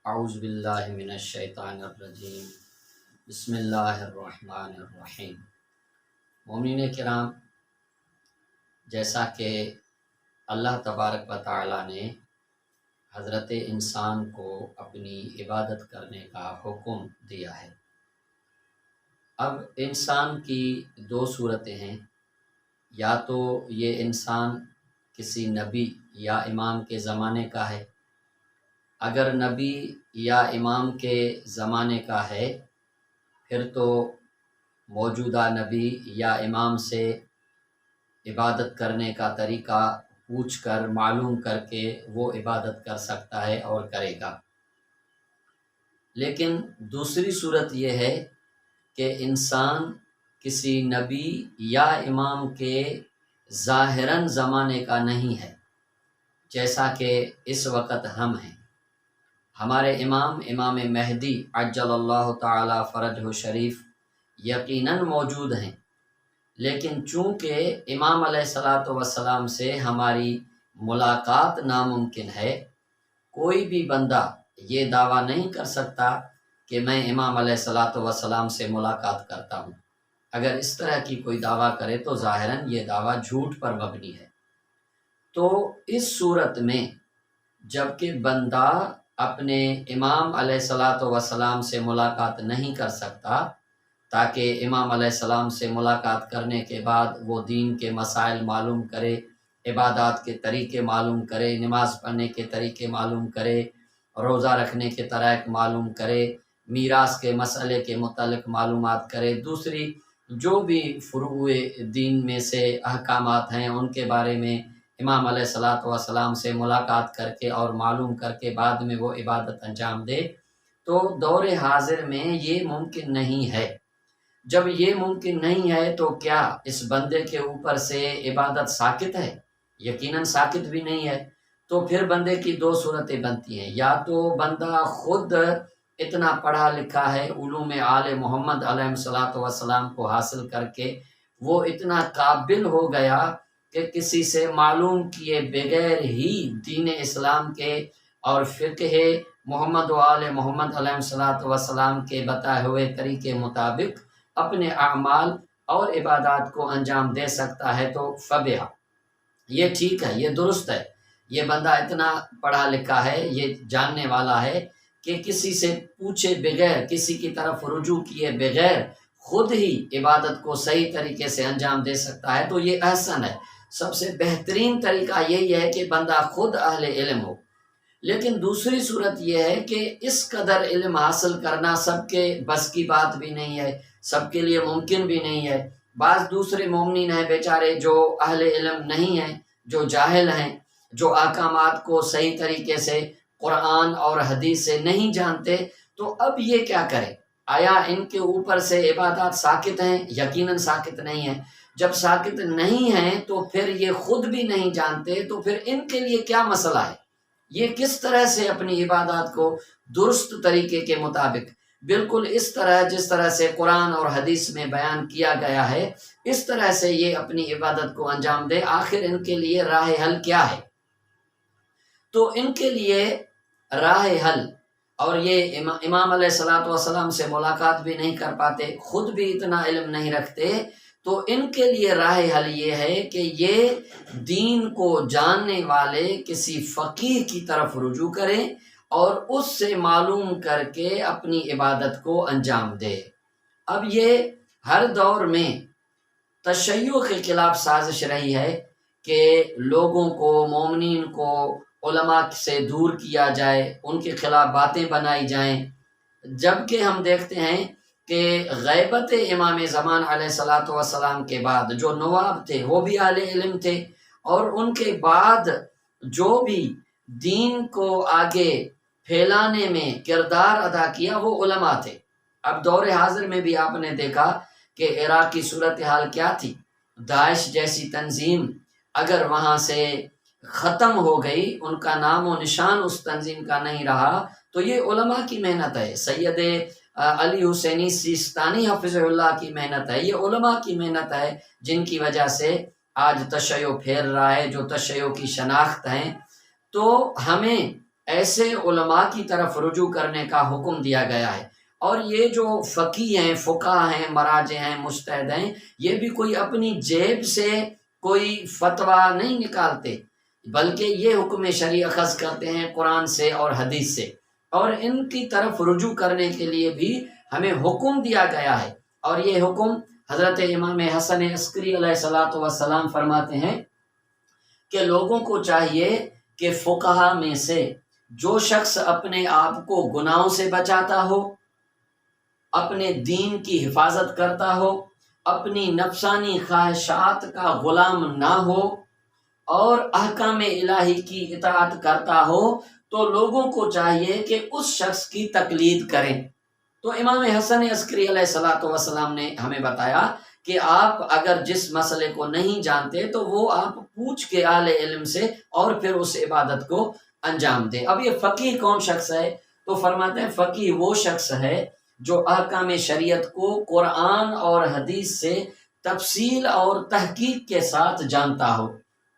اعوذ باللہ من الشیطان الرجیم بسم اللہ الرحمن الرحیم۔ مومنین کرام، جیسا کہ اللہ تبارک و تعالی نے حضرت انسان کو اپنی عبادت کرنے کا حکم دیا ہے، اب انسان کی دو صورتیں ہیں، یا تو یہ انسان کسی نبی یا امام کے زمانے کا ہے۔ اگر نبی یا امام کے زمانے کا ہے پھر تو موجودہ نبی یا امام سے عبادت کرنے کا طریقہ پوچھ کر معلوم کر کے وہ عبادت کر سکتا ہے اور کرے گا۔ لیکن دوسری صورت یہ ہے کہ انسان کسی نبی یا امام کے ظاہراً زمانے کا نہیں ہے، جیسا کہ اس وقت ہم ہیں۔ ہمارے امام مہدی عجل اللہ تعالی فرجہ شریف یقیناً موجود ہیں، لیکن چونکہ امام علیہ الصلاۃ والسلام سے ہماری ملاقات ناممکن ہے، کوئی بھی بندہ یہ دعویٰ نہیں کر سکتا کہ میں امام علیہ الصلاۃ والسلام سے ملاقات کرتا ہوں۔ اگر اس طرح کی کوئی دعویٰ کرے تو ظاہراً یہ دعویٰ جھوٹ پر مبنی ہے۔ تو اس صورت میں جب کہ بندہ اپنے امام علیہ الصلاۃ والسلام سے ملاقات نہیں کر سکتا، تاکہ امام علیہ السلام سے ملاقات کرنے کے بعد وہ دین کے مسائل معلوم کرے، عبادات کے طریقے معلوم کرے، نماز پڑھنے کے طریقے معلوم کرے، روزہ رکھنے کے طریق معلوم کرے، میراث کے مسئلے کے متعلق معلومات کرے، دوسری جو بھی فروع دین میں سے احکامات ہیں ان کے بارے میں امام علیہ الصلاۃ والسلام سے ملاقات کر کے اور معلوم کر کے بعد میں وہ عبادت انجام دے، تو دور حاضر میں یہ ممکن نہیں ہے۔ جب یہ ممکن نہیں ہے تو کیا اس بندے کے اوپر سے عبادت ساقط ہے؟ یقیناً ساقط بھی نہیں ہے۔ تو پھر بندے کی دو صورتیں بنتی ہیں، یا تو بندہ خود اتنا پڑھا لکھا ہے، علوم آل محمد علیہ الصلاۃ والسلام کو حاصل کر کے وہ اتنا قابل ہو گیا کہ کسی سے معلوم کیے بغیر ہی دین اسلام کے اور فقہ محمد و آل محمد علیہ الصلاۃ والسلام کے بتائے ہوئے طریقے مطابق اپنے اعمال اور عبادات کو انجام دے سکتا ہے، تو فبہا، یہ ٹھیک ہے، یہ درست ہے۔ یہ بندہ اتنا پڑھا لکھا ہے، یہ جاننے والا ہے کہ کسی سے پوچھے بغیر، کسی کی طرف رجوع کیے بغیر خود ہی عبادت کو صحیح طریقے سے انجام دے سکتا ہے، تو یہ احسن ہے۔ سب سے بہترین طریقہ یہی ہے کہ بندہ خود اہل علم ہو۔ لیکن دوسری صورت یہ ہے کہ اس قدر علم حاصل کرنا سب کے بس کی بات بھی نہیں ہے، سب کے لیے ممکن بھی نہیں ہے۔ بعض دوسرے مومنین ہیں بیچارے جو اہل علم نہیں ہیں، جو جاہل ہیں، جو احکامات کو صحیح طریقے سے قرآن اور حدیث سے نہیں جانتے، تو اب یہ کیا کریں؟ آیا ان کے اوپر سے عبادات ساقط ہیں؟ یقیناً ساقط نہیں ہیں۔ جب ساقط نہیں ہیں تو پھر یہ خود بھی نہیں جانتے، تو پھر ان کے لیے کیا مسئلہ ہے؟ یہ کس طرح سے اپنی عبادات کو درست طریقے کے مطابق، بالکل اس طرح جس طرح سے قرآن اور حدیث میں بیان کیا گیا ہے، اس طرح سے یہ اپنی عبادت کو انجام دے؟ آخر ان کے لیے راہ حل کیا ہے؟ تو ان کے لیے راہ حل، اور یہ امام علیہ الصلاۃ والسلام سے ملاقات بھی نہیں کر پاتے، خود بھی اتنا علم نہیں رکھتے، تو ان کے لیے راہ حل یہ ہے کہ یہ دین کو جاننے والے کسی فقیہ کی طرف رجوع کریں اور اس سے معلوم کر کے اپنی عبادت کو انجام دے۔ اب یہ ہر دور میں تشیع کے خلاف سازش رہی ہے کہ لوگوں کو، مومنین کو علماء سے دور کیا جائے، ان کے خلاف باتیں بنائی جائیں، جبکہ ہم دیکھتے ہیں کہ غیبت امام زمان علیہ الصلاۃ والسلام کے بعد جو نواب تھے وہ بھی اہل علم تھے، اور ان کے بعد جو بھی دین کو آگے پھیلانے میں کردار ادا کیا وہ علماء تھے۔ اب دور حاضر میں بھی آپ نے دیکھا کہ عراق کی صورتحال کیا تھی۔ داعش جیسی تنظیم اگر وہاں سے ختم ہو گئی، ان کا نام و نشان اس تنظیم کا نہیں رہا، تو یہ علماء کی محنت ہے۔ سید علی حسینی سیستانی حفظہ اللہ کی محنت ہے، یہ علماء کی محنت ہے، جن کی وجہ سے آج تشیع پھیل رہا ہے، جو تشیع کی شناخت ہیں۔ تو ہمیں ایسے علماء کی طرف رجوع کرنے کا حکم دیا گیا ہے۔ اور یہ جو فقی ہیں، فقہ ہیں، مراجع ہیں، مجتہد ہیں، یہ بھی کوئی اپنی جیب سے کوئی فتویٰ نہیں نکالتے، بلکہ یہ حکم شرعی اخذ کرتے ہیں قرآن سے اور حدیث سے، اور ان کی طرف رجوع کرنے کے لیے بھی ہمیں حکم دیا گیا ہے۔ اور یہ حکم حضرت امام حسن عسکری علیہ الصلوۃ والسلام فرماتے ہیں کہ لوگوں کو چاہیے کہ فقہا میں سے جو شخص اپنے آپ کو گناہوں سے بچاتا ہو، اپنے دین کی حفاظت کرتا ہو، اپنی نفسانی خواہشات کا غلام نہ ہو اور احکام الہی کی اطاعت کرتا ہو، تو لوگوں کو چاہیے کہ اس شخص کی تقلید کریں۔ تو امام حسن عسکری علیہ الصلوۃ والسلام نے ہمیں بتایا کہ آپ اگر جس مسئلے کو نہیں جانتے تو وہ آپ پوچھ کے اہل علم سے اور پھر اس عبادت کو انجام دیں۔ اب یہ فقیہ کون شخص ہے؟ تو فرماتے ہیں فقیہ وہ شخص ہے جو احکام شریعت کو قرآن اور حدیث سے تفصیل اور تحقیق کے ساتھ جانتا ہو۔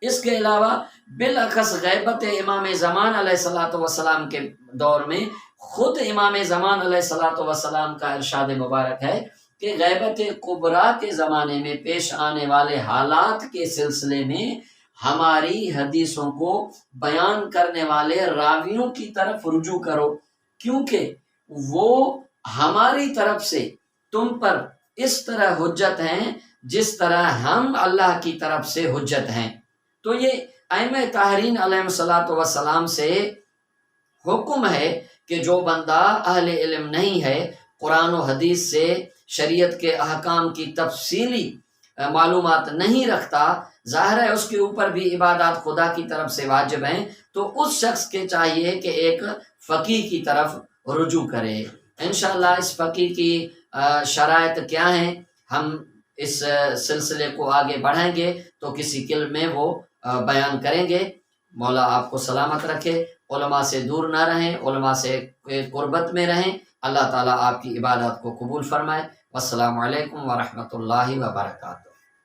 اس کے علاوہ بالاخص غیبت امام زمان علیہ الصلوۃ والسلام کے دور میں خود امام زمان علیہ الصلوۃ والسلام کا ارشاد مبارک ہے کہ غیبت کبریٰ کے زمانے میں پیش آنے والے حالات کے سلسلے میں ہماری حدیثوں کو بیان کرنے والے راویوں کی طرف رجوع کرو، کیونکہ وہ ہماری طرف سے تم پر اس طرح حجت ہیں جس طرح ہم اللہ کی طرف سے حجت ہیں۔ تو یہ ائمہ طاہرین علیہ الصلوۃ والسلام سے حکم ہے کہ جو بندہ اہل علم نہیں ہے، قرآن و حدیث سے شریعت کے احکام کی تفصیلی معلومات نہیں رکھتا، ظاہر ہے اس کے اوپر بھی عبادات خدا کی طرف سے واجب ہیں، تو اس شخص کے چاہیے کہ ایک فقیہ کی طرف رجوع کرے۔ انشاءاللہ اس فقیہ کی شرائط کیا ہیں، ہم اس سلسلے کو آگے بڑھائیں گے تو کسی کلم میں وہ بیان کریں گے۔ مولا آپ کو سلامت رکھے، علماء سے دور نہ رہیں، علماء سے قربت میں رہیں۔ اللہ تعالیٰ آپ کی عبادات کو قبول فرمائے۔ والسلام علیکم ورحمۃ اللہ وبرکاتہ۔